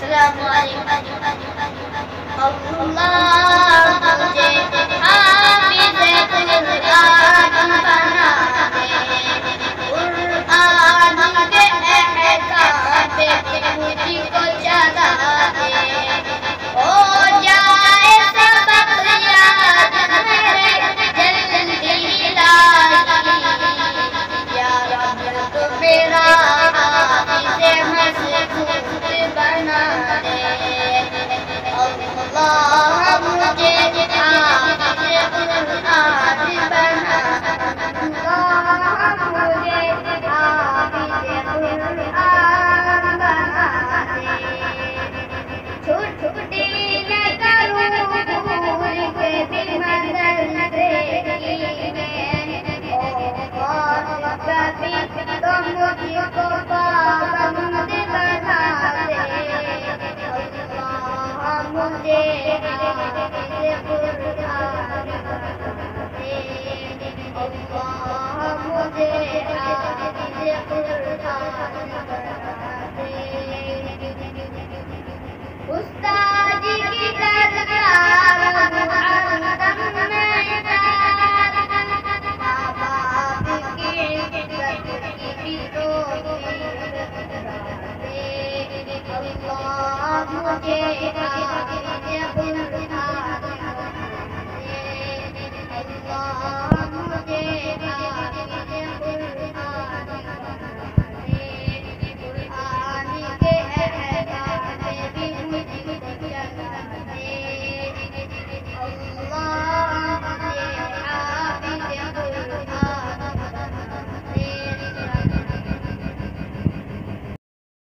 السلام علیکم۔ اللہ مجھے حافظ قرآن بنا دے، قرآن کے احکام پہ مجھ کو چلا دے، ہو جائے سبق یاد میرے جلدی لائی، یا رب تو میرا حافظ مضبوط بنا دے۔ اللہ مجھے حافظ قرآن بنا دے، اللہ مجھے حافظ قرآن بنا دے، چھٹی نہ کروں بھول کے بھی مدرسے کی میں، اور کبھی تو مجھ کو پابند بنا دے، اللہ مجھے حافظ قرآن بنا دے، اللہ مجھے حافظ قرآن بنا دے۔ استاد کی درکار معظم میں دار، ماں باپ کی عزت کی بھی توفیق بنا دے، اللہ مجھے حافظ